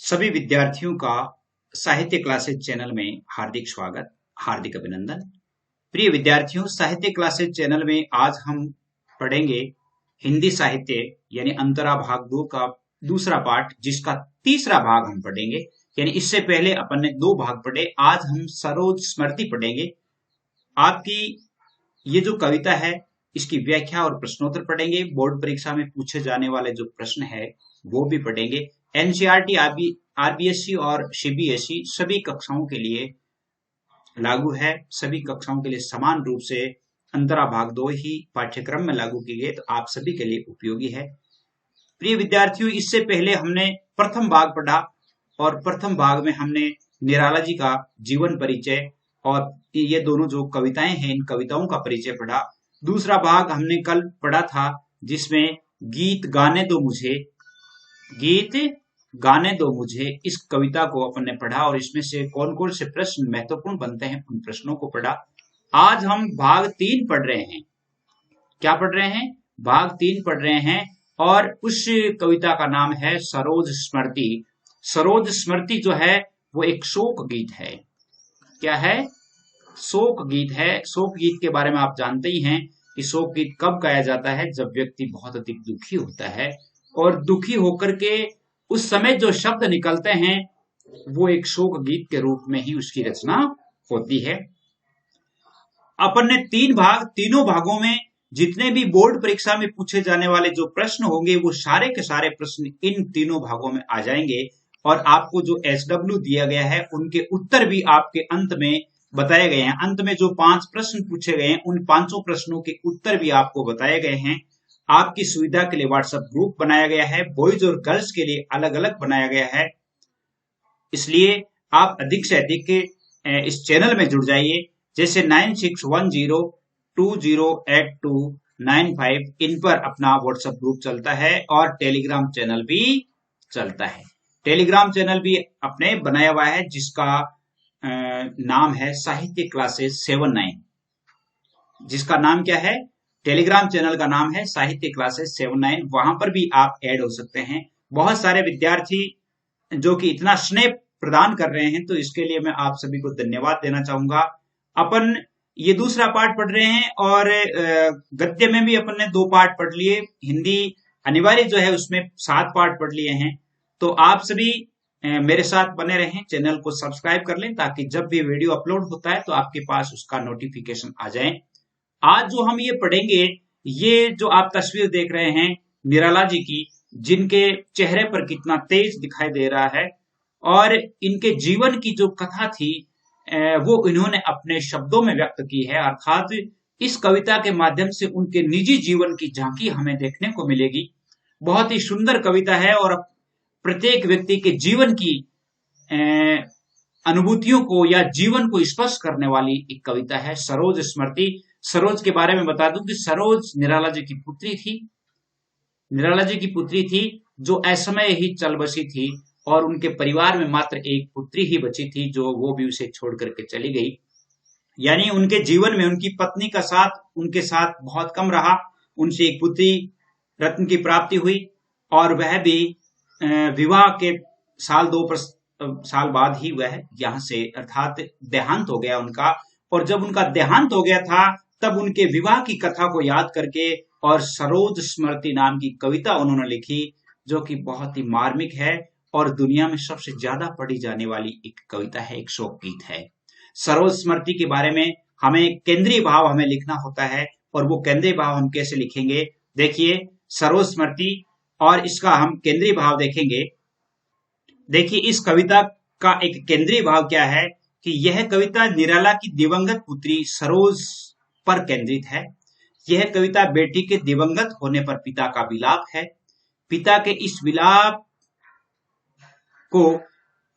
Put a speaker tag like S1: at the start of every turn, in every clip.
S1: सभी विद्यार्थियों का साहित्य क्लासेज चैनल में हार्दिक स्वागत, हार्दिक अभिनंदन। प्रिय विद्यार्थियों, साहित्य क्लासेज चैनल में आज हम पढ़ेंगे हिंदी साहित्य यानी अंतरा भाग 2 का दूसरा पाठ, जिसका तीसरा भाग हम पढ़ेंगे। यानी इससे पहले अपन ने 2 भाग पढ़े, आज हम सरोज स्मृति पढ़ेंगे। आपकी ये जो कविता है इसकी व्याख्या और प्रश्नोत्तर पढ़ेंगे। बोर्ड परीक्षा में पूछे जाने वाले जो प्रश्न है वो भी पढ़ेंगे। एनसीईआरटी, आरबीएससी और सीबीएसई सभी कक्षाओं के लिए लागू है। सभी कक्षाओं के लिए समान रूप से अंतरा भाग 2 ही पाठ्यक्रम में लागू की गई, तो आप सभी के लिए उपयोगी है। प्रिय विद्यार्थियों, इससे पहले हमने प्रथम भाग पढ़ा और प्रथम भाग में हमने निराला जी का जीवन परिचय और ये दोनों जो कविताएं हैं इन कविताओं का परिचय पढ़ा। दूसरा भाग हमने कल पढ़ा था, जिसमें गीत गाने दो मुझे इस कविता को अपन ने पढ़ा और इसमें से कौन कौन से प्रश्न महत्वपूर्ण बनते हैं उन प्रश्नों को पढ़ा। आज हम भाग 3 पढ़ रहे हैं। क्या पढ़ रहे हैं? भाग 3 पढ़ रहे हैं और उस कविता का नाम है सरोज स्मृति। सरोज स्मृति जो है वो एक शोक गीत है। क्या है? शोक गीत है। शोक गीत के बारे में आप जानते ही हैं कि शोक गीत कब गाया जाता है? जब व्यक्ति बहुत अधिक दुखी होता है और दुखी होकर के उस समय जो शब्द निकलते हैं वो एक शोक गीत के रूप में ही उसकी रचना होती है। अपन ने तीनों भागों में जितने भी बोर्ड परीक्षा में पूछे जाने वाले जो प्रश्न होंगे वो सारे के सारे प्रश्न इन तीनों भागों में आ जाएंगे और आपको जो SW दिया गया है उनके उत्तर भी आपके अंत में बताए गए हैं। अंत में जो 5 प्रश्न पूछे गए हैं उन 5 प्रश्नों के उत्तर भी आपको बताए गए हैं। आपकी सुविधा के लिए व्हाट्सएप ग्रुप बनाया गया है, बॉयज और गर्ल्स के लिए अलग अलग बनाया गया है। इसलिए आप अधिक से अधिक इस चैनल में जुड़ जाइए। जैसे 9610208295 इन पर अपना व्हाट्सएप ग्रुप चलता है और टेलीग्राम चैनल भी चलता है। टेलीग्राम चैनल भी अपने बनाया हुआ है जिसका नाम है साहित्य क्लासेस 79। जिसका नाम क्या है? टेलीग्राम चैनल का नाम है साहित्य क्लासेस 79। वहां पर भी आप ऐड हो सकते हैं। बहुत सारे विद्यार्थी जो कि इतना स्नेह प्रदान कर रहे हैं, तो इसके लिए मैं आप सभी को धन्यवाद देना चाहूंगा। अपन ये दूसरा पाठ पढ़ रहे हैं और गद्य में भी अपन ने 2 पाठ पढ़ लिए। हिंदी अनिवार्य जो है उसमें 7 पाठ पढ़ लिए हैं। तो आप सभी मेरे साथ बने रहें, चैनल को सब्सक्राइब कर लें ताकि जब भी वीडियो अपलोड होता है तो आपके पास उसका नोटिफिकेशन आ जाए। आज जो हम ये पढ़ेंगे, ये जो आप तस्वीर देख रहे हैं निराला जी की, जिनके चेहरे पर कितना तेज दिखाई दे रहा है और इनके जीवन की जो कथा थी वो इन्होंने अपने शब्दों में व्यक्त की है। अर्थात इस कविता के माध्यम से उनके निजी जीवन की झांकी हमें देखने को मिलेगी। बहुत ही सुंदर कविता है और प्रत्येक व्यक्ति के जीवन की अनुभूतियों को या जीवन को स्पर्श करने वाली एक कविता है सरोज स्मृति। सरोज के बारे में बता दूं कि सरोज निराला जी की पुत्री थी। निराला जी की पुत्री थी जो असमय ही चल बसी थी और उनके परिवार में मात्र एक पुत्री ही बची थी, जो वो भी उसे छोड़ करके चली गई। यानी उनके जीवन में उनकी पत्नी का साथ उनके साथ बहुत कम रहा। उनसे एक पुत्री रत्न की प्राप्ति हुई और वह भी विवाह के 2 साल बाद ही वह यहाँ से अर्थात देहांत हो गया उनका। और जब उनका देहांत हो गया था तब उनके विवाह की कथा को याद करके और सरोज स्मृति नाम की कविता उन्होंने लिखी, जो कि बहुत ही मार्मिक है और दुनिया में सबसे ज्यादा पढ़ी जाने वाली एक कविता है, एक शोक गीत है। सरोज स्मृति के बारे में हमें केंद्रीय भाव हमें लिखना होता है और वो केंद्रीय भाव हम कैसे लिखेंगे? देखिए, सरोज स्मृति और इसका हम केंद्रीय भाव देखेंगे। देखिए, इस कविता का एक केंद्रीय भाव क्या है कि यह कविता निराला की दिवंगत पुत्री सरोज पर केंद्रित है। यह कविता बेटी के दिवंगत होने पर पिता का विलाप है। पिता के इस विलाप को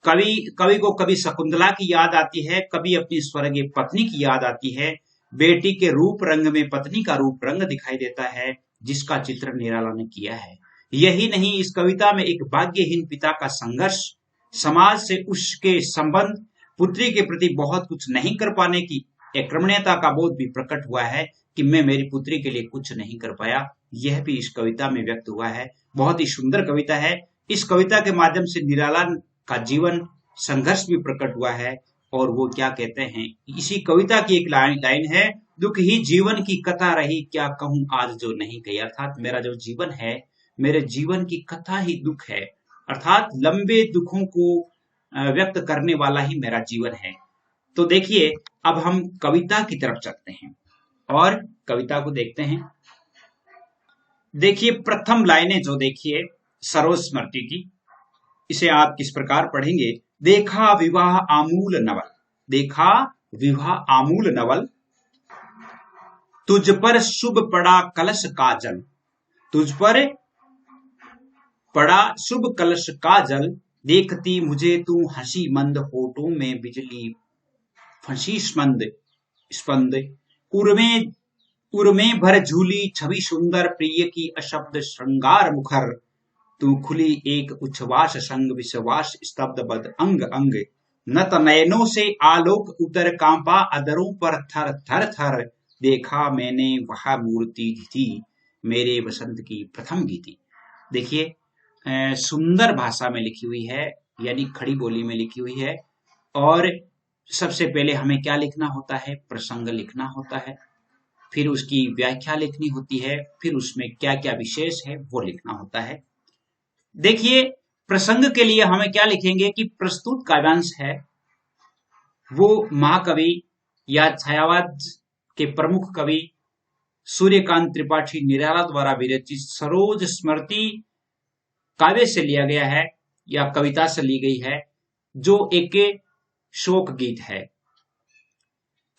S1: कवि को कभी शकुंतला की याद आती है, कभी अपनी स्वर्गीय पत्नी की याद आती है। बेटी के रूप रंग में पत्नी का रूप रंग दिखाई देता है, जिसका चित्रण निराला ने किया है। यही नहीं, इस कविता में एक भाग्यहीन पिता का संघर्ष, समाज से उसके संबंध, पुत्री के प्रति बहुत कुछ नहीं कर पाने की अक्रमण्यता का बोध भी प्रकट हुआ है कि मैं मेरी पुत्री के लिए कुछ नहीं कर पाया। यह भी इस कविता में व्यक्त हुआ है। बहुत ही सुंदर कविता है। इस कविता के माध्यम से निराला का जीवन संघर्ष भी प्रकट हुआ है। और वो क्या कहते हैं, इसी कविता की एक लाइन है, दुख ही जीवन की कथा रही, क्या कहूं आज जो नहीं कही। अर्थात मेरा जो जीवन है, मेरे जीवन की कथा ही दुख है, अर्थात लंबे दुखों को व्यक्त करने वाला ही मेरा जीवन है। तो देखिए, अब हम कविता की तरफ चलते हैं और कविता को देखते हैं। देखिए, प्रथम लाइनें जो देखिए सरोज स्मृति की, इसे आप किस प्रकार पढ़ेंगे। देखा विवाह आमूल नवल, देखा विवाह आमूल नवल, तुझ पर शुभ पड़ा कलश का जल, तुझ पर पड़ा शुभ कलश का जल, देखती मुझे तू हंसी मंद, होठों में बिजली फंसी स्पंद स्पंद, उर्मे भर झूली छवि सुंदर, प्रिय की अशब्द श्रृंगार मुखर, तू खुली एक उच्छ्वास संग, विश्वास स्तब्ध बद अंग अंग, नत नयनों से आलोक उतर, कांपा अदरों पर थर थर थर, देखा मैंने वह मूर्ति थी, मेरे वसंत की प्रथम गीति। देखिए, सुंदर भाषा में लिखी हुई है, यानी खड़ी बोली में लिखी हुई है। और सबसे पहले हमें क्या लिखना होता है, प्रसंग लिखना होता है, फिर उसकी व्याख्या लिखनी होती है, फिर उसमें क्या क्या विशेष है वो लिखना होता है। देखिए, प्रसंग के लिए हमें क्या लिखेंगे कि प्रस्तुत काव्यांश है वो महाकवि या छायावाद के प्रमुख कवि सूर्यकांत त्रिपाठी निराला द्वारा विरचित सरोज स्मृति काव्य से लिया गया है या कविता से ली गई है, जो एक शोक गीत है।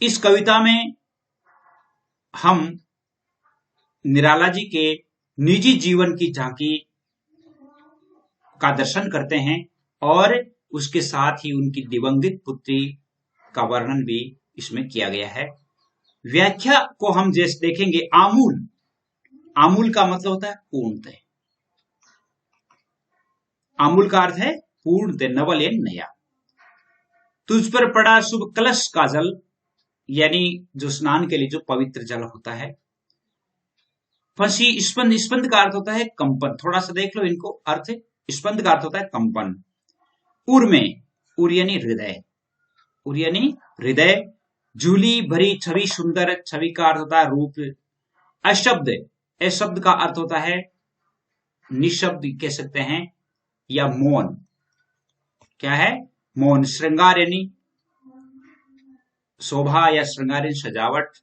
S1: इस कविता में हम निराला जी के निजी जीवन की झांकी का दर्शन करते हैं और उसके साथ ही उनकी दिवंगित पुत्री का वर्णन भी इसमें किया गया है। व्याख्या को हम जैसे देखेंगे, आमूल, आमूल का मतलब होता है पूर्णतः, आमूल का अर्थ है पूर्णतः, नवल या नया। तुझ पर पड़ा शुभ कलश का जल, यानी जो स्नान के लिए जो पवित्र जल होता है। फंसी स्पंद, स्पंद का अर्थ होता है कंपन, थोड़ा सा देख लो इनको अर्थ। स्पंद का अर्थ होता है कंपन। उर में, उर यानी हृदय, उर यानी हृदय। झूली भरी छवि सुंदर, छवि का अर्थ होता है रूप। अशब्द, अशब्द का अर्थ होता है निशब्द कह सकते हैं या मौन। क्या है, मौन। श्रृंगार यानी शोभा या श्रृंगार यानी सजावट।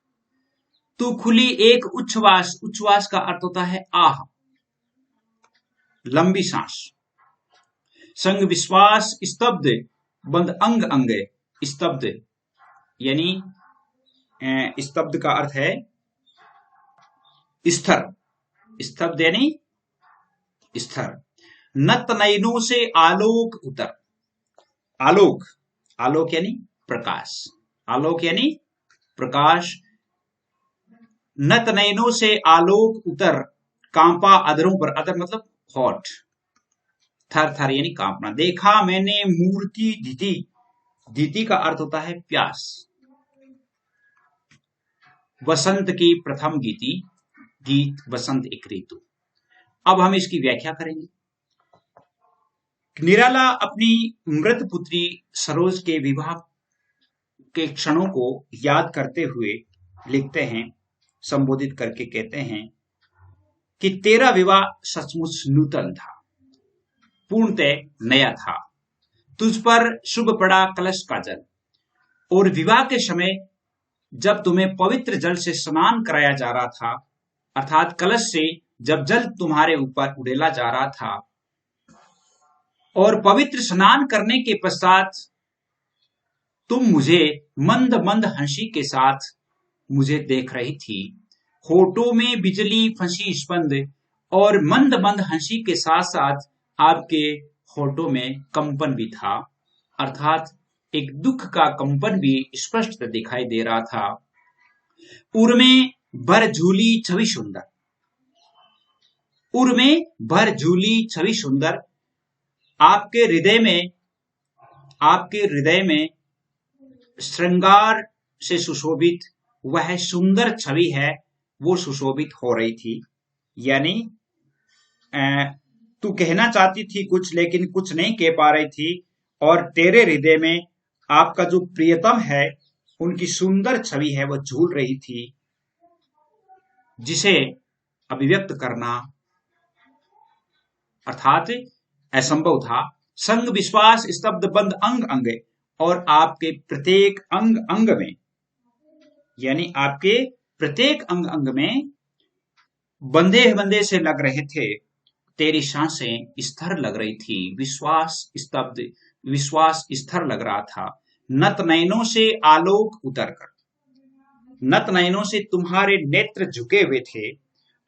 S1: तू खुली एक उच्छ्वास, उच्छ्वास का अर्थ होता है आह, लंबी सांस। संग विश्वास स्तब्ध बंद अंग अंग, स्तब्ध यानी स्तब्ध का अर्थ है स्थिर, स्तब्ध यानी स्थिर। नत नयनों से आलोक उतर, आलोक, आलोक यानी प्रकाश, आलोक यानी प्रकाश। नत नयनों से आलोक उतर, कांपा अधरों पर, अधर मतलब हॉट, थर थर यानी कांपना। देखा मैंने मूर्ति दीति, दीति का अर्थ होता है प्यास। वसंत की प्रथम गीति, गीत वसंत एक ऋतु। अब हम इसकी व्याख्या करेंगे। निराला अपनी मृत पुत्री सरोज के विवाह के क्षणों को याद करते हुए लिखते हैं, संबोधित करके कहते हैं कि तेरा विवाह सचमुच नूतन था, पूर्णतः नया था। तुझ पर शुभ पड़ा कलश का जल, और विवाह के समय जब तुम्हें पवित्र जल से स्नान कराया जा रहा था, अर्थात कलश से जब जल तुम्हारे ऊपर उड़ेला जा रहा था, और पवित्र स्नान करने के पश्चात तुम मुझे मंद मंद हंसी के साथ मुझे देख रही थी। होठों में बिजली फंसी स्पंद, और मंद मंद हंसी के साथ साथ आपके होठों में कंपन भी था, अर्थात एक दुख का कंपन भी स्पष्ट दिखाई दे रहा था। उर्मे भर झूली छवि सुंदर, उर्मे भर झूली छवि सुंदर, आपके हृदय में श्रृंगार से सुशोभित वह सुंदर छवि है, वो सुशोभित हो रही थी। यानी तू कहना चाहती थी कुछ, लेकिन कुछ नहीं कह पा रही थी, और तेरे हृदय में आपका जो प्रियतम है उनकी सुंदर छवि है वो झूल रही थी, जिसे अभिव्यक्त करना अर्थात असंभव था। संग विश्वास स्तब्ध बंद अंग अंग, और आपके प्रत्येक अंग अंग में, यानी आपके प्रत्येक अंग अंग में बंधे बंधे से लग रहे थे। तेरी सांसें स्थिर लग रही थी, विश्वास स्तब्ध, विश्वास स्थिर लग रहा था। नत नयनों से आलोक उतर कर, नत नयनों से तुम्हारे नेत्र झुके हुए थे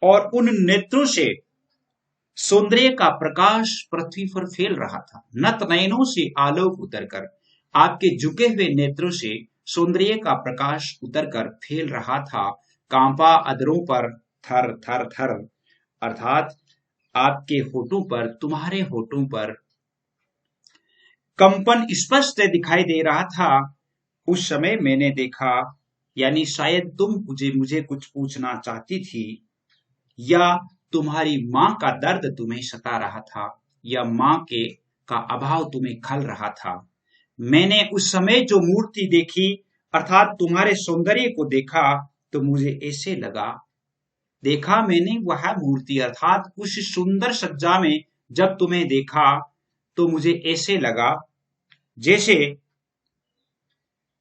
S1: और उन नेत्रों से सौंदर्य का प्रकाश पृथ्वी पर फैल रहा था। नत नयनों से आलोक उतरकर, आपके झुके हुए नेत्रों से सौंदर्य का प्रकाश उतरकर फैल रहा था। कांपा अधरों पर थर थर थर, अर्थात आपके होठों पर, तुम्हारे होठों पर कंपन स्पष्ट दिखाई दे रहा था। उस समय मैंने देखा, यानी शायद तुम मुझे कुछ पूछना चाहती थी, या तुम्हारी मां का दर्द तुम्हें सता रहा था, या मां के का अभाव तुम्हें खल रहा था। मैंने उस समय जो मूर्ति देखी, अर्थात तुम्हारे सौंदर्य को देखा, तो मुझे ऐसे लगा, देखा मैंने वह मूर्ति अर्थात उस सुंदर सज्जा में जब तुम्हें देखा तो मुझे ऐसे लगा जैसे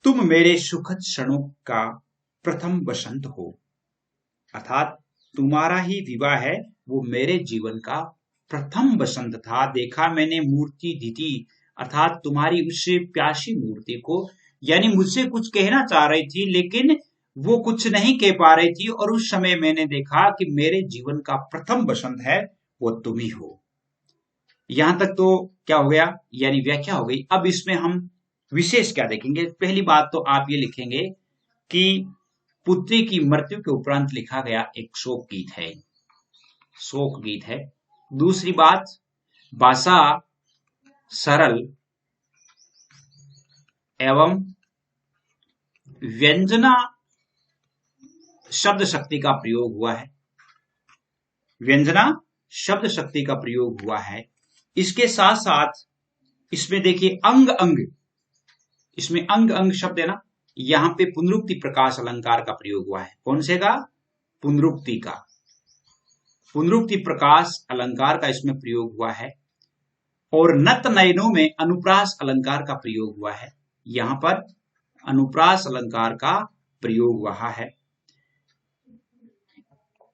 S1: तुम मेरे सुखद क्षणों का प्रथम वसंत हो, अर्थात तुम्हारा ही विवाह है वो मेरे जीवन का प्रथम वसंत था। देखा मैंने मूर्ति दीदी, अर्थात तुम्हारी उस प्यासी मूर्ति को, यानी मुझसे कुछ कहना चाह रही थी लेकिन वो कुछ नहीं कह पा रही थी, और उस समय मैंने देखा कि मेरे जीवन का प्रथम वसंत है वो तुम ही हो। यहां तक तो क्या हो गया, यानी व्याख्या हो गई। अब इसमें हम विशेष क्या देखेंगे। पहली बात तो आप ये लिखेंगे कि पुत्री की मृत्यु के उपरांत लिखा गया एक शोक गीत है, शोक गीत है। दूसरी बात, भाषा सरल एवं व्यंजना शब्द शक्ति का प्रयोग हुआ है, व्यंजना शब्द शक्ति का प्रयोग हुआ है। इसके साथ साथ इसमें देखिए अंग अंग, इसमें अंग अंग शब्द है ना, यहां पे पुनरुक्ति प्रकाश अलंकार का प्रयोग हुआ है। कौन से का? पुनरुक्ति का, पुनरुक्ति प्रकाश अलंकार का इसमें प्रयोग हुआ है। और नत नयनों में अनुप्रास अलंकार का प्रयोग हुआ है, यहां पर अनुप्रास अलंकार का प्रयोग हुआ है।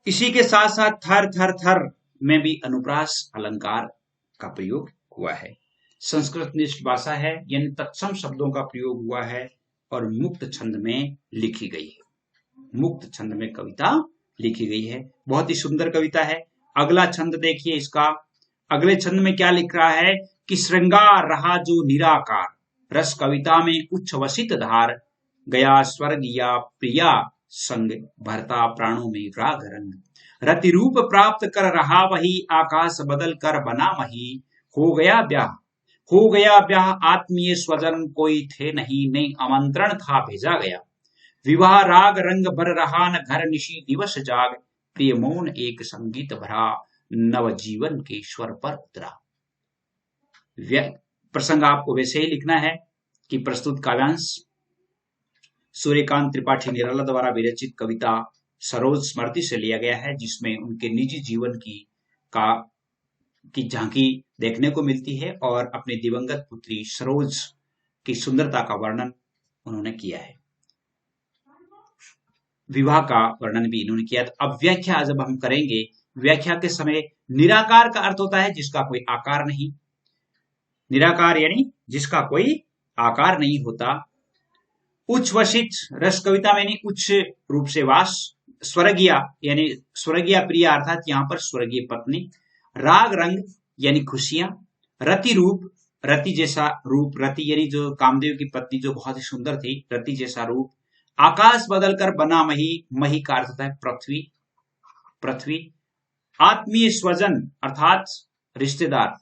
S1: इसी के साथ साथ थर थर थर में भी अनुप्रास अलंकार का प्रयोग हुआ है। संस्कृत निष्ठ भाषा है, यानी तत्सम शब्दों का प्रयोग हुआ है और मुक्त छंद में लिखी गई है। मुक्त छंद में कविता लिखी गई है, बहुत ही सुंदर कविता है। अगला छंद देखिए इसका, अगले छंद में क्या लिख रहा है कि श्रृंगार रहा जो निराकार, रस कविता में उच्च वसित धार, गया स्वर्ग या प्रिया संग, भरता प्राणों में राग रंग, रति रूप प्राप्त कर रहा वही, आकाश बदल कर बना मही, हो गया ब्याह, हो गया ब्याह, आत्मीय स्वजन कोई थे नहीं, नहीं आमंत्रण था भेजा गया, विवाह राग रंग भर रहा न घर निशी दिवस जाग, प्रिय मौन एक संगीत भरा, नव जीवन के स्वर पर उतरा। प्रसंग आपको वैसे ही लिखना है कि प्रस्तुत काव्यांश सूर्यकांत त्रिपाठी निराला द्वारा विरचित कविता सरोज स्मृति से लिया गया है, जिसमें उनके निजी जीवन की झांकी देखने को मिलती है और अपनी दिवंगत पुत्री सरोज की सुंदरता का वर्णन उन्होंने किया है, विवाह का वर्णन भी इन्होंने किया। तो अब व्याख्या जब हम करेंगे, व्याख्या के समय निराकार का अर्थ होता है जिसका कोई आकार नहीं, निराकार यानी जिसका कोई आकार नहीं होता। उच्च वसित रस कविता में नहीं उच्च रूप से वास, स्वर्गीय यानी स्वर्गीय प्रिया अर्थात यहाँ पर स्वर्गीय पत्नी, राग रंग यानी खुशियां, रति रूप रति जैसा रूप, रति यानी जो कामदेव की पत्नी जो बहुत ही सुंदर थी, रति जैसा रूप, आकाश बदलकर बना मही, मही का अर्थ होता है पृथ्वी, पृथ्वी, आत्मीय स्वजन अर्थात रिश्तेदार,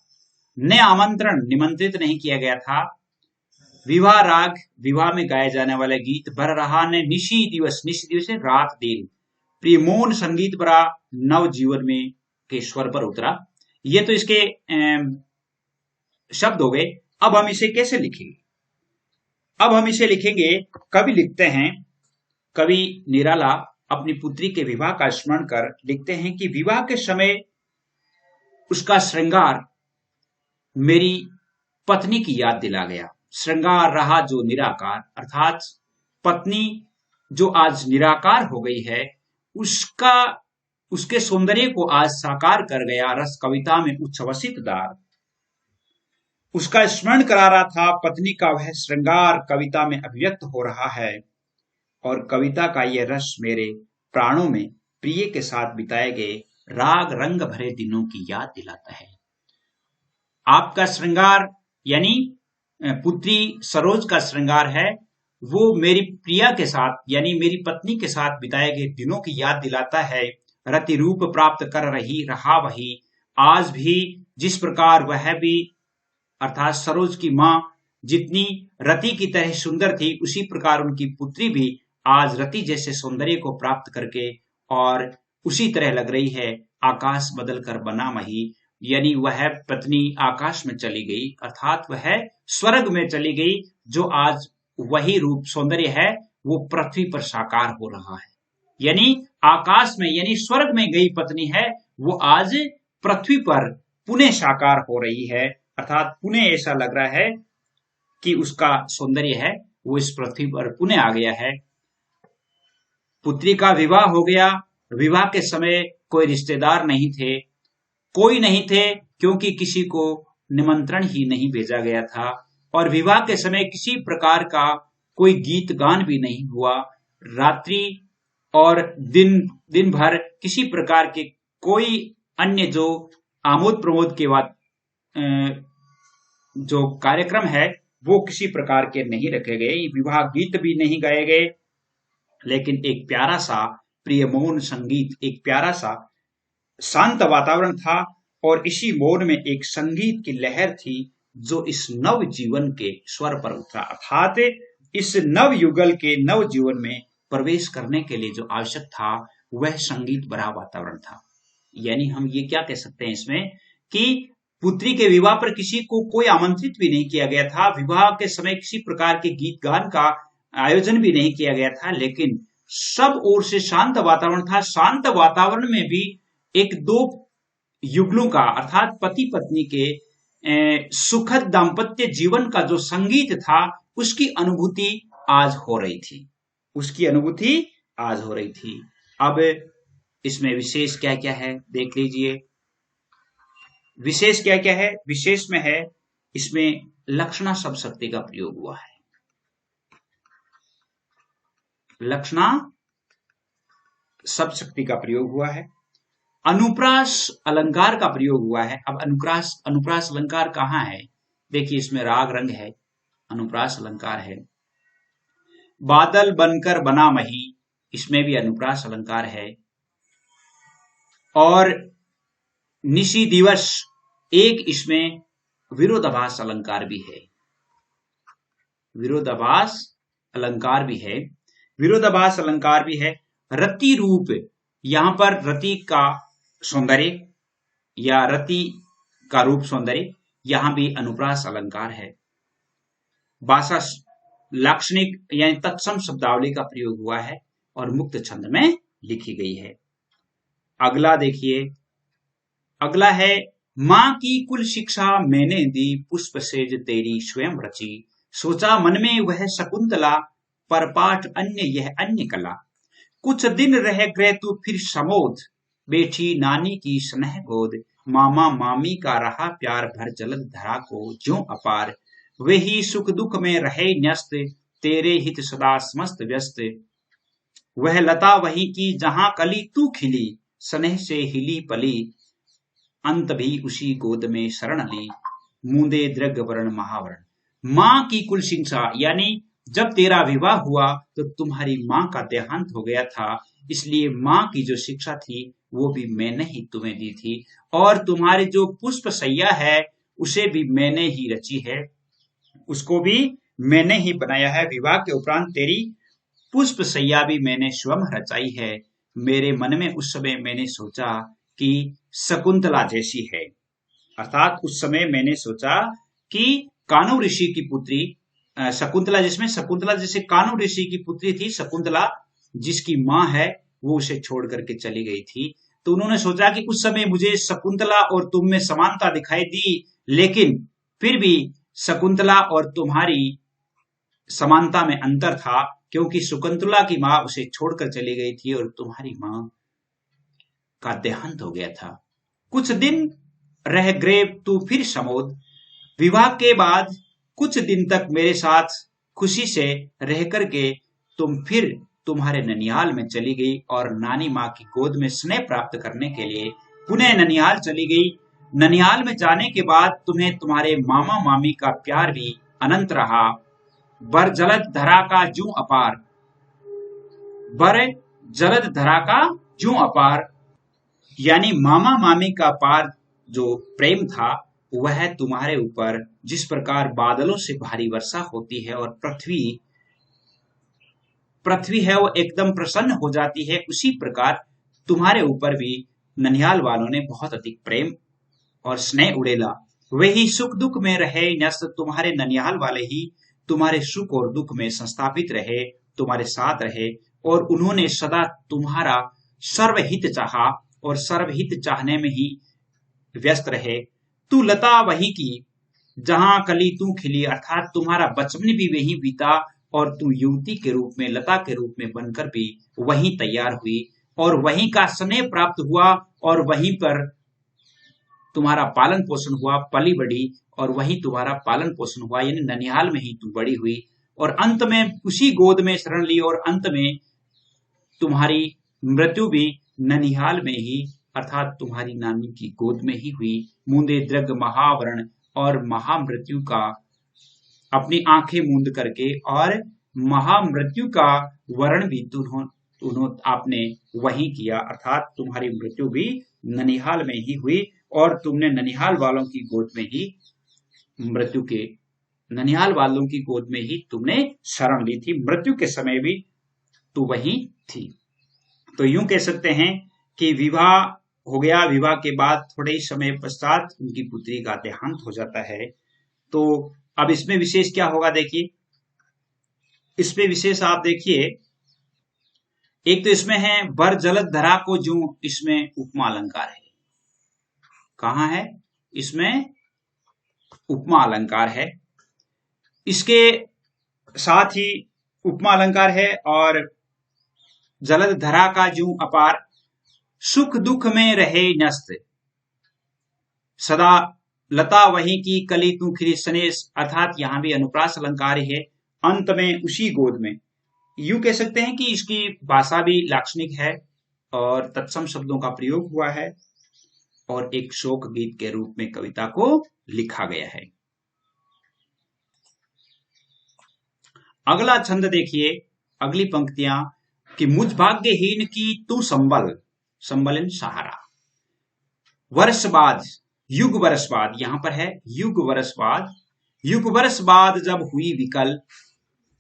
S1: ने आमंत्रण निमंत्रित नहीं किया गया था, विवाह राग विवाह में गाए जाने वाले गीत, भर रहा ने निशी दिवस, निशी दिवस है रात दिन, प्रिय मौन संगीत भरा, नव जीवन में के स्वर पर उतरा। ये तो इसके शब्द हो गए। अब हम इसे कैसे लिखेंगे? अब हम इसे लिखेंगे, कवि लिखते हैं, कवि निराला अपनी पुत्री के विवाह का स्मरण कर लिखते हैं कि विवाह के समय उसका श्रृंगार मेरी पत्नी की याद दिला गया। श्रृंगार रहा जो निराकार, अर्थात पत्नी जो आज निराकार हो गई है, उसका उसके सौंदर्य को आज साकार कर गया रस कविता में उच्छ्वसित दार। उसका स्मरण करा रहा था पत्नी का वह श्रृंगार कविता में अभिव्यक्त हो रहा है, और कविता का यह रस मेरे प्राणों में प्रिय के साथ बिताए गए राग रंग भरे दिनों की याद दिलाता है। आपका श्रृंगार यानी पुत्री सरोज का श्रृंगार है, वो मेरी प्रिया के साथ यानी मेरी पत्नी के साथ बिताए गए दिनों की याद दिलाता है। रति रूप प्राप्त कर रही रहा वही, आज भी जिस प्रकार वह भी अर्थात सरोज की मां जितनी रति की तरह सुंदर थी, उसी प्रकार उनकी पुत्री भी आज रति जैसे सौंदर्य को प्राप्त करके और उसी तरह लग रही है। आकाश बदल कर बना मही, यानी वह पत्नी आकाश में चली गई, अर्थात वह स्वर्ग में चली गई। जो आज वही रूप सौंदर्य है वो पृथ्वी पर साकार हो रहा है, यानी आकाश में यानी स्वर्ग में गई पत्नी है, वो आज पृथ्वी पर पुनः साकार हो रही है। अर्थात पुनः ऐसा लग रहा है कि उसका सौंदर्य है वो इस पृथ्वी पर पुनः आ गया है। पुत्री का विवाह हो गया। विवाह के समय कोई रिश्तेदार नहीं थे, कोई नहीं थे, क्योंकि किसी को निमंत्रण ही नहीं भेजा गया था, और विवाह के समय किसी प्रकार का कोई गीत गान भी नहीं हुआ। रात्रि और दिन भर किसी प्रकार के कोई अन्य जो आमोद प्रमोद के बाद जो कार्यक्रम है वो किसी प्रकार के नहीं रखे गए, विवाह गीत भी नहीं गाए गए, लेकिन एक प्यारा सा प्रिय मौन संगीत, एक प्यारा सा शांत वातावरण था, और इसी मौन में एक संगीत की लहर थी जो इस नव जीवन के स्वर पर उतरा। अर्थात इस नव युगल के नव जीवन में प्रवेश करने के लिए जो आवश्यक था वह संगीत भरा वातावरण था। यानी हम ये क्या कह सकते हैं इसमें कि पुत्री के विवाह पर किसी को कोई आमंत्रित भी नहीं किया गया था, विवाह के समय किसी प्रकार के गीत गान का आयोजन भी नहीं किया गया था, लेकिन सब ओर से शांत वातावरण था। शांत वातावरण में भी एक दो युगलों का अर्थात पति पत्नी के सुखद दाम्पत्य जीवन का जो संगीत था उसकी अनुभूति आज हो रही थी, उसकी अनुभूति आज हो रही थी। अब इसमें विशेष क्या क्या है देख लीजिए। विशेष क्या क्या है? विशेष में है इसमें लक्षणा शब्द शक्ति का प्रयोग हुआ है, लक्षणा शब्द शक्ति का प्रयोग हुआ है। अनुप्रास अलंकार का प्रयोग हुआ है। अब अनुप्रास अलंकार कहाँ है? देखिए इसमें राग रंग है, अनुप्रास अलंकार है। बादल बनकर बना मही, इसमें भी अनुप्रास अलंकार है। और निशी दिवस, एक इसमें विरोधाभास अलंकार भी है, विरोधाभास अलंकार भी है, विरोधाभास अलंकार भी है। रति रूप, यहां पर रति का सौंदर्य या रति का रूप सौंदर्य, यहां भी अनुप्रास अलंकार है। भाषा लाक्षणिक यानी तत्सम शब्दावली का प्रयोग हुआ है और मुक्त छंद में लिखी गई है। अगला देखिए, अगला है मां की कुल शिक्षा मैंने दी, पुष्प सेज तेरी स्वयं रची, सोचा मन में वह शकुंतला, पर पाठ अन्य यह अन्य कला, कुछ दिन रह गए तू फिर समोध, बैठी नानी की स्नेह गोद, मामा मामी का रहा प्यार भर जलद धरा को ज्यों अपार, वही सुख दुख में रहे न्यस्त, तेरे हित सदा समस्त व्यस्त, वह लता वही की जहां कली तू खिली, स्नेह से हिली पली, अंत भी उसी गोद में शरण ली, मूंदे दृग वर्ण महावर्ण। मां की कुल शिक्षा यानी जब तेरा विवाह हुआ तो तुम्हारी मां का देहांत हो गया था, इसलिए मां की जो शिक्षा थी वो भी मैंने ही तुम्हें दी थी, और तुम्हारी जो पुष्प सैया है उसे भी मैंने ही रची है, उसको भी मैंने ही बनाया है। विवाह के उपरांत तेरी पुष्प सैया भी मैंने स्वयं रचाई है। मेरे मन में उस समय मैंने सोचा कि शकुंतला जैसी है, अर्थात उस समय मैंने सोचा कि कान्व ऋषि की पुत्री शकुंतला, जिसमें शकुंतला जैसे कान्व ऋषि की पुत्री थी शकुंतला, जिसकी माँ है वो उसे छोड़ करके चली गई थी। तो उन्होंने सोचा कि उस समय मुझे शकुंतला और तुम में समानता दिखाई दी, लेकिन फिर भी शकुंतला और तुम्हारी समानता में अंतर था, क्योंकि शकुंतला की माँ उसे छोड़कर चली गई थी और तुम्हारी माँ का देहांत हो गया था। कुछ दिन रह गए तू फिर समोद, विवाह के बाद कुछ दिन तक मेरे साथ खुशी से रह करके तुम फिर तुम्हारे ननिहाल में चली गई और नानी माँ की गोद में स्नेह प्राप्त करने के लिए पुनः ननिहाल चली गई। ननिहाल में जाने के बाद तुम्हें तुम्हारे मामा मामी का प्यार भी अनंत रहा। बर जलद धरा का जू अपार, बर जलद धरा का जू अपार, यानी मामा मामी का पार जो प्रेम था वह तुम्हारे ऊपर जिस प्रकार बादलों से भारी वर्षा होती है और पृथ्वी है वो एकदम प्रसन्न हो जाती है, उसी प्रकार तुम्हारे ऊपर भी ननिहाल वालों ने बहुत अधिक प्रेम और स्नेह उड़ेला। वही सुख दुख में रहे न्यस्त, तुम्हारे ननिहाल वाले ही तुम्हारे सुख और दुख में संस्थापित रहे, तुम्हारे साथ रहे और उन्होंने सदा तुम्हारा सर्वहित चाहा और सर्वहित चाहने में ही व्यस्त रहे। तू लता वही की जहां कली तू खिली, अर्थात तुम्हारा बचपन भी वही बीता और तू युवती के रूप में लता के रूप में बनकर भी वहीं तैयार हुई और वहीं का स्नेह प्राप्त हुआ और वहीं पर तुम्हारा पालन पोषण हुआ, पली बढ़ी और वहीं तुम्हारा पालन पोषण हुआ, यानी ननिहाल में ही तू बड़ी हुई और अंत में उसी गोद में शरण ली और अंत में तुम्हारी मृत्यु भी ननिहाल में ही अर्थात तुम्हारी नानी की गोद में ही हुई। मूंदे दृग महावरण, और महामृत्यु का अपनी आंखें मूंद करके और महामृत्यु का वर्ण भी आपने वही किया, अर्थात तुम्हारी मृत्यु भी ननिहाल में ही हुई और तुमने ननिहाल वालों की गोद में ही ननिहाल वालों की गोद में ही तुमने शरण ली थी। मृत्यु के समय भी तू वही थी। तो यूं कह सकते हैं कि विवाह हो गया, विवाह के बाद थोड़े ही समय पश्चात उनकी पुत्री का देहांत हो जाता है। तो अब इसमें विशेष क्या होगा, देखिए इसमें विशेष आप देखिए, एक तो इसमें है बर जलद धरा को जू, इसमें उपमा अलंकार है। कहां है? इसमें उपमा अलंकार है। इसके साथ ही उपमा अलंकार है और जलद धरा का जू अपार, सुख दुख में रहे न्यस्त, सदा लता वही की कली तू खिली सनेस, अर्थात यहां भी अनुप्रास अलंकार है, अंत में उसी गोद में। यूं कह सकते हैं कि इसकी भाषा भी लाक्षणिक है और तत्सम शब्दों का प्रयोग हुआ है और एक शोक गीत के रूप में कविता को लिखा गया है। अगला छंद देखिए, अगली पंक्तियां कि मुझ भाग्यहीन की तू संबल, संबलन सहारा, वर्ष बाद, युग वर्ष बाद, यहां पर है युग वर्ष बाद, युग वर्ष बाद जब हुई विकल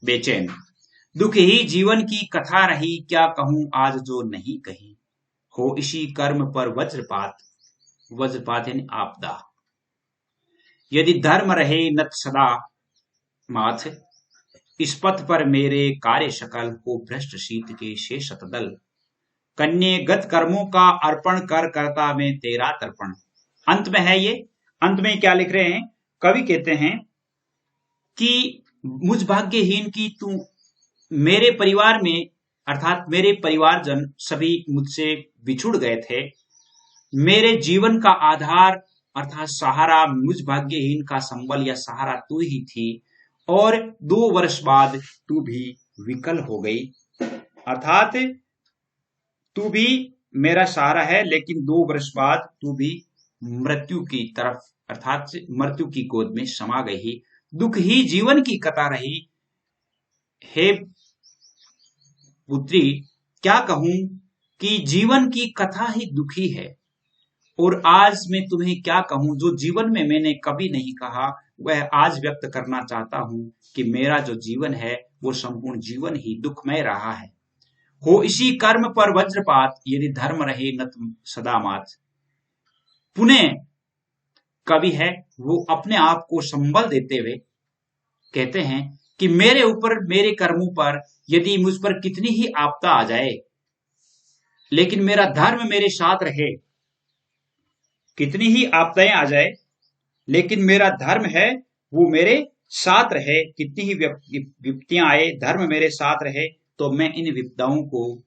S1: बेचैन, दुख ही जीवन की कथा रही, क्या कहूं आज जो नहीं कही, हो इसी कर्म पर वज्रपात, वज्रपात यानी आपदा, यदि धर्म रहे नत सदा माथ, इस पथ पर मेरे कार्य शकल, हो भ्रष्ट शीत के शेष शतदल, कन्ये गत कर्मों का अर्पण कर करता में तेरा तर्पण। अंत में है ये, अंत में क्या लिख रहे हैं, कवि कहते हैं कि मुझ भाग्यहीन की तू, मेरे परिवार में अर्थात मेरे परिवारजन सभी मुझसे बिछुड़ गए थे, मेरे जीवन का आधार अर्थात सहारा, मुझ भाग्यहीन का संबल या सहारा तू ही थी और 2 वर्ष बाद तू भी विकल हो गई, अर्थात तू भी मेरा सहारा है लेकिन 2 वर्ष बाद तू भी मृत्यु की तरफ अर्थात मृत्यु की गोद में समा गई, दुख ही जीवन की कथा रही, हे पुत्री क्या कहूं कि जीवन की कथा ही दुखी है, और आज मैं तुम्हें क्या कहूं जो जीवन में मैंने कभी नहीं कहा, वह आज व्यक्त करना चाहता हूं कि मेरा जो जीवन है वो संपूर्ण जीवन ही दुखमय रहा है। हो इसी कर्म पर वज्रपात, यदि धर्म रहे नत सदा मात, पुनः कवि है वो अपने आप को संबल देते हुए कहते हैं कि मेरे ऊपर, मेरे कर्मों पर यदि मुझ पर कितनी ही आपदा आ जाए, लेकिन मेरा धर्म मेरे साथ रहे। कितनी ही आपदाएं आ जाए लेकिन मेरा धर्म है वो मेरे साथ रहे। कितनी ही विपत्तियां आए, धर्म मेरे साथ रहे, तो मैं इन विपदाओं को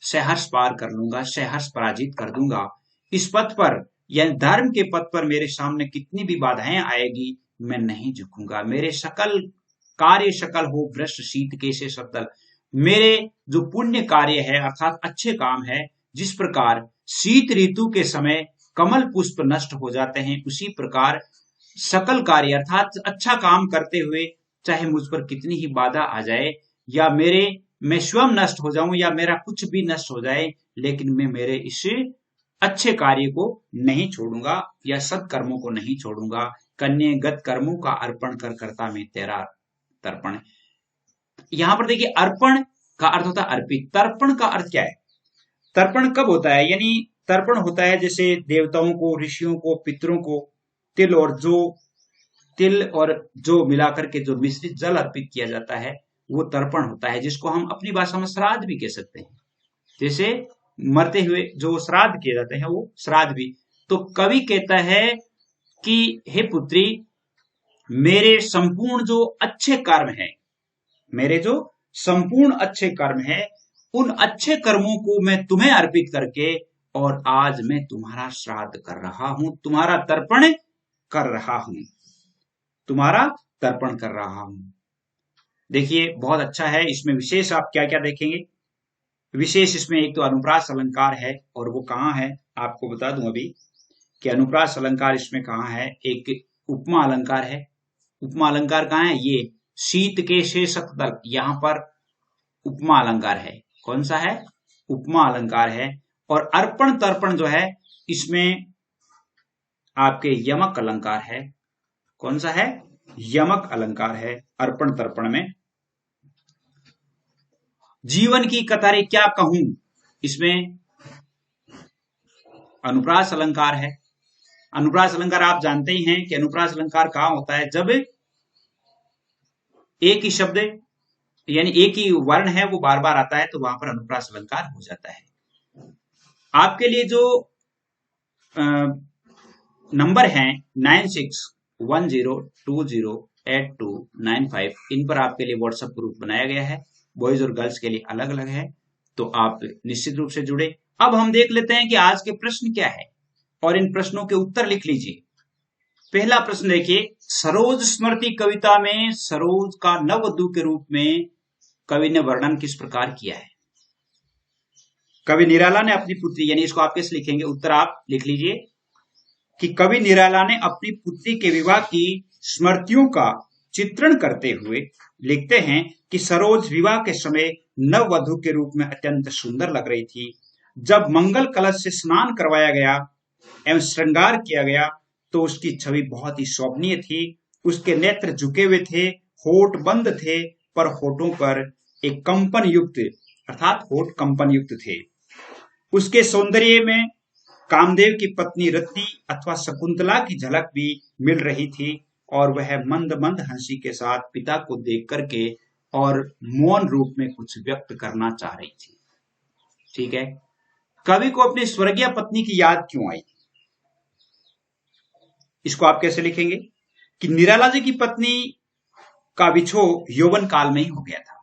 S1: सहर्ष पार कर लूंगा, सहर्ष पराजित कर दूंगा। इस पथ पर, यानी धर्म के पथ पर मेरे सामने कितनी भी बाधाएं आएगी, मैं नहीं झुकूंगा। मेरे सकल कार्य सकल हो भ्रष्ट शीत कैसे सतल। मेरे जो पुण्य कार्य है अर्थात अच्छे काम है, जिस प्रकार शीत ऋतु के समय कमल पुष्प नष्ट हो जाते हैं, उसी प्रकार सकल कार्य अर्थात अच्छा काम करते हुए चाहे मुझ पर कितनी ही बाधा आ जाए, या मैं स्वयं नष्ट हो जाऊं, या मेरा कुछ भी नष्ट हो जाए, लेकिन मैं मेरे इस अच्छे कार्य को नहीं छोड़ूंगा, या सत्कर्मों को नहीं छोड़ूंगा। कन्यागत कर्मों का अर्पण कर करता मैं तेरा तर्पण। यहां पर देखिए, अर्पण का अर्थ होता है अर्पित। तर्पण का अर्थ क्या है? तर्पण कब होता है? यानी तर्पण होता है जैसे देवताओं को, ऋषियों को, पितरों को तिल और जो मिलाकर के जो मिश्रित जल अर्पित किया जाता है, वो तर्पण होता है, जिसको हम अपनी भाषा में श्राद्ध भी कह सकते हैं। जैसे मरते हुए जो श्राद्ध किए जाते हैं वो श्राद्ध भी। तो कवि कहता है कि हे पुत्री, मेरे संपूर्ण जो अच्छे कर्म है, मेरे जो संपूर्ण अच्छे कर्म है, उन अच्छे कर्मों को मैं तुम्हें अर्पित करके, और आज मैं तुम्हारा श्राद्ध कर रहा हूं, तुम्हारा तर्पण कर रहा हूं, तुम्हारा तर्पण कर रहा हूं। देखिए बहुत अच्छा है। इसमें विशेष आप क्या क्या देखेंगे? विशेष इसमें एक तो अनुप्रास अलंकार है, और वो कहाँ है आपको बता दूं अभी कि अनुप्रास अलंकार इसमें कहाँ है। एक उपमा अलंकार है। उपमा अलंकार कहाँ है? ये शीत के शेषक दल, यहां पर उपमा अलंकार है। कौन सा है? उपमा अलंकार है। और अर्पण तर्पण जो है, इसमें आपके यमक अलंकार है। कौन सा है? यमक अलंकार है अर्पण तर्पण में। जीवन की कतारें क्या कहूं, इसमें अनुप्रास अलंकार है। अनुप्रास अलंकार आप जानते ही हैं कि अनुप्रास अलंकार कहां होता है? जब एक ही शब्द यानी एक ही वर्ण है वो बार बार आता है, तो वहां पर अनुप्रास अलंकार हो जाता है। आपके लिए जो नंबर हैं 9610208295, इन पर आपके लिए व्हाट्सएप ग्रुप बनाया गया है। बॉयज और गर्ल्स के लिए अलग अलग है, तो आप निश्चित रूप से जुड़े। अब हम देख लेते हैं कि आज के प्रश्न क्या है, और इन प्रश्नों के उत्तर लिख लीजिए। पहला प्रश्न देखिए, सरोज स्मृति कविता में सरोज का नववधू के रूप में कवि ने वर्णन किस प्रकार किया है? कवि निराला ने अपनी पुत्री, यानी इसको आप कैसे लिखेंगे? उत्तर आप लिख लीजिए कि कवि निराला ने अपनी पुत्री के विवाह की स्मृतियों का चित्रण करते हुए लिखते हैं कि सरोज विवाह के समय नववधू के रूप में अत्यंत सुंदर लग रही थी। जब मंगल कलश से स्नान करवाया गया एवं श्रृंगार किया गया, तो उसकी छवि बहुत ही शोभनीय थी। उसके नेत्र झुके हुए थे, होठ बंद थे, पर होठों पर एक कंपन युक्त अर्थात होठ कंपन युक्त थे। उसके सौंदर्य में कामदेव की पत्नी रति अथवा शकुंतला की झलक भी मिल रही थी, और वह मंद मंद हंसी के साथ पिता को देख करके और मौन रूप में कुछ व्यक्त करना चाह रही थी। ठीक है, कवि को अपनी स्वर्गीय पत्नी की याद क्यों आई? इसको आप कैसे लिखेंगे कि निराला जी की पत्नी का विछोह यौवन काल में ही हो गया था।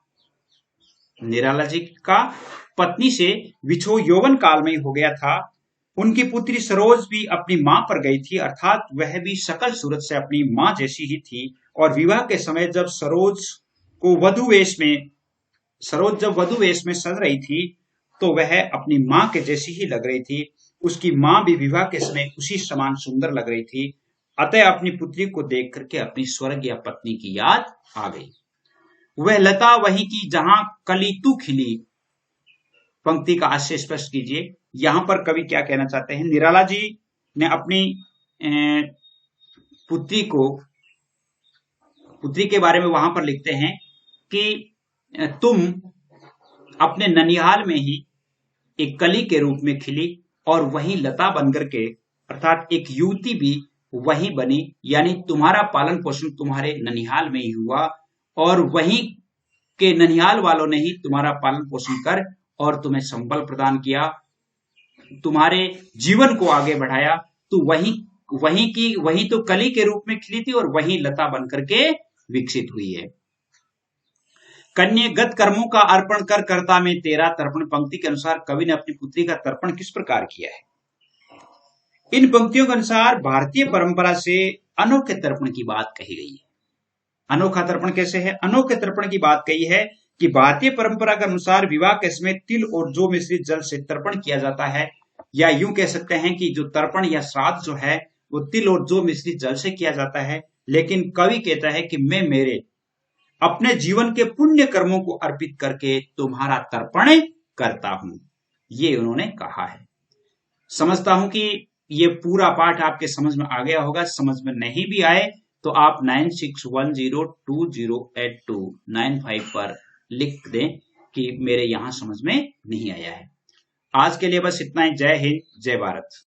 S1: निराला जी का पत्नी से विछोह यौवन काल में ही हो गया था। उनकी पुत्री सरोज भी अपनी मां पर गई थी, अर्थात वह भी सकल सूरत से अपनी मां जैसी ही थी। और विवाह के समय जब सरोज जब वधु वेश में सज रही थी, तो वह अपनी मां के जैसी ही लग रही थी। उसकी मां भी विवाह के समय उसी समान सुंदर लग रही थी। अतः अपनी पुत्री को देख करके अपनी स्वर्गीय पत्नी की याद आ गई। वह लता वही की जहां कली तू खिली, पंक्ति का आशय स्पष्ट कीजिए। यहां पर कवि क्या कहना चाहते हैं? निराला जी ने अपनी पुत्री के बारे में वहां पर लिखते हैं कि तुम अपने ननिहाल में ही एक कली के रूप में खिली, और वही लता बनकर के अर्थात एक युवती भी वहीं बनी, यानी तुम्हारा पालन पोषण तुम्हारे ननिहाल में ही हुआ और वहीं के ननिहाल वालों ने ही तुम्हारा पालन पोषण कर और तुम्हें संबल प्रदान किया, तुम्हारे जीवन को आगे बढ़ाया। तो वही तो कली के रूप में खिली थी और वही लता बनकर के विकसित हुई है। कन्ये गत कर्मों का अर्पण कर कर्ता में तेरा तर्पण, पंक्ति के अनुसार कवि ने अपनी पुत्री का तर्पण किस प्रकार किया है? इन पंक्तियों के अनुसार भारतीय परंपरा से अनोखे तर्पण की बात कही गई है। अनोखा तर्पण कैसे है? अनोखे तर्पण की बात कही है कि भारतीय परंपरा के अनुसार विवाह के समय तिल और जौ मिश्रित जल से तर्पण किया जाता है, या यूं कह सकते हैं कि जो तर्पण या श्राद्ध जो है वो तिल और जौ मिश्रित जल से किया जाता है। लेकिन कवि कहता है कि मैं मेरे अपने जीवन के पुण्य कर्मों को अर्पित करके तुम्हारा तर्पण करता हूं, ये उन्होंने कहा है। समझता हूं कि ये पूरा पाठ आपके समझ में आ गया होगा। समझ में नहीं भी आए तो आप 9610208295 पर लिख दें कि मेरे यहां समझ में नहीं आया है। आज के लिए बस इतना ही। जय हिंद, जय भारत।